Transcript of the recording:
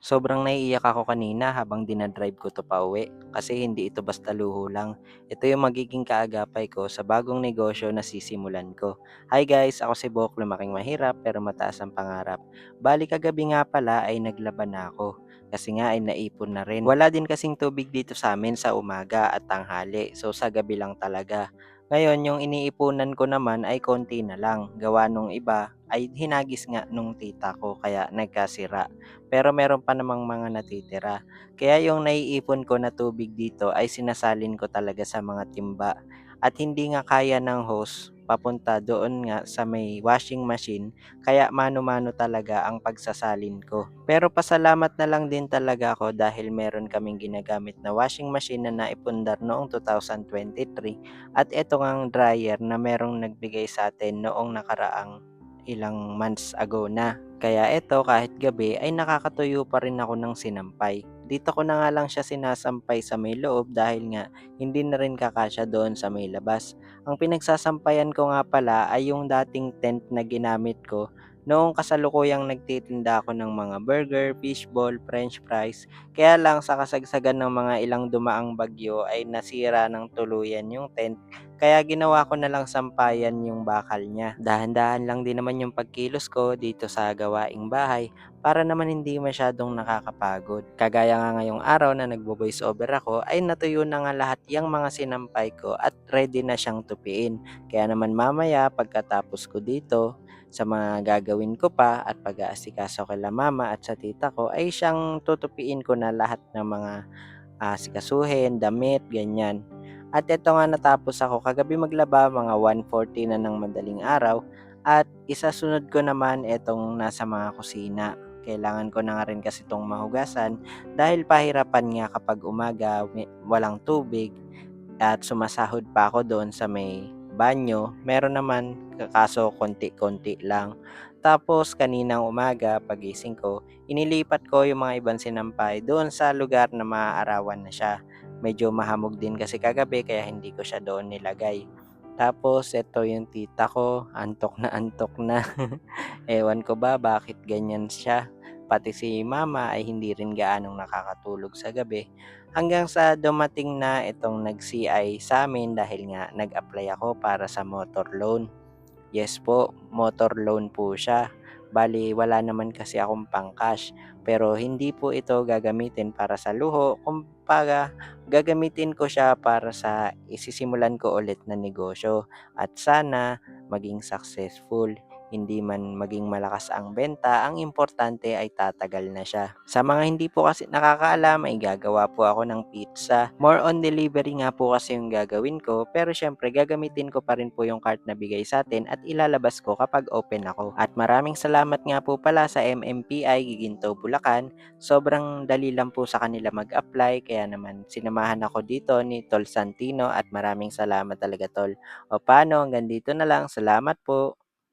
Sobrang naiiyak ako kanina habang dinadrive ko 'to pauwi kasi hindi ito basta luho lang. Ito yung magiging kaagapay ko sa bagong negosyo na sisimulan ko. Hi guys, ako si Bok, lumaking mahirap pero mataas ang pangarap. Bali kagabi nga pala ay naglaban na ako kasi nga ay naipon na rin. Wala din kasing tubig dito sa amin sa umaga at tanghali, so sa gabi lang talaga. Ngayon, yung iniipunan ko naman ay konti na lang. Gawa nung iba ay hinagis nga nung tita ko kaya nagkasira, pero meron pa namang mga natitira. Kaya yung naiipon ko na tubig dito ay sinasalin ko talaga sa mga timba. At hindi nga kaya ng hose papunta doon nga sa may washing machine, kaya mano-mano talaga ang pagsasalin ko. Pero pasalamat na lang din talaga ako dahil meron kaming ginagamit na washing machine na naipundar noong 2023 at eto ngang dryer na merong nagbigay sa atin noong nakaraang ilang months ago na. Kaya eto kahit gabi ay nakakatuyo pa rin ako ng sinampay. Dito ko na nga lang siya sinasampay sa may loob dahil nga hindi na rin kakasya doon sa may labas. Ang pinagsasampayan ko nga pala ay yung dating tent na ginamit ko noong kasalukuyang nagtitinda ako ng mga burger, fishball, french fries. Kaya lang sa kasagsagan ng mga ilang dumaang bagyo ay nasira ng tuluyan yung tent, kaya ginawa ko na lang sampayan yung bakal niya. Dahan-dahan lang din naman yung pagkilos ko dito sa gawaing bahay para naman hindi masyadong nakakapagod. Kagaya nga ngayong araw na nagbo-voice over ako ay natuyo na nga lahat yung mga sinampay ko at ready na siyang tupiin. Kaya naman mamaya pagkatapos ko dito sa mga gagawin ko pa at pag-aasikaso kila mama at sa tita ko ay siyang tutupiin ko na lahat ng mga asikasuhin, damit, ganyan. At eto nga natapos ako kagabi maglaba mga 1:40 na ng madaling araw at isasunod ko naman etong nasa mga kusina. Kailangan ko na nga rin kasi itong mahugasan dahil pahirapan nga kapag umaga walang tubig at sumasahod pa ako doon sa may banyo. Meron naman kaso konti-konti lang. Tapos kaninang umaga pagising ko, inilipat ko yung mga ibang sinampay doon sa lugar na maaarawan na siya. Medyo mahamog din kasi kagabi kaya hindi ko siya doon nilagay. Tapos eto yung tita ko, antok na antok na. Ewan ko ba bakit ganyan siya. Pati si mama ay hindi rin gaanong nakakatulog sa gabi. Hanggang sa dumating na itong nag-CI sa amin dahil nga nag-apply ako para sa motor loan. Yes po, motor loan po siya. Bali wala naman kasi akong pang-cash, pero hindi po ito gagamitin para sa luho. Kumbaga, gagamitin ko siya para sa isisimulan ko ulit na negosyo at sana maging successful. Hindi man maging malakas ang benta, ang importante ay tatagal na siya. Sa mga hindi po kasi nakakaalam, ay gagawa po ako ng pizza. More on delivery nga po kasi yung gagawin ko, pero syempre gagamitin ko pa rin po yung cart na bigay sa atin at ilalabas ko kapag open ako. At maraming salamat nga po pala sa MMPI Giginto, Bulacan. Sobrang dali lang po sa kanila mag-apply, kaya naman sinamahan ako dito ni Tol Santino at maraming salamat talaga Tol. O paano, hanggang dito na lang. Salamat po.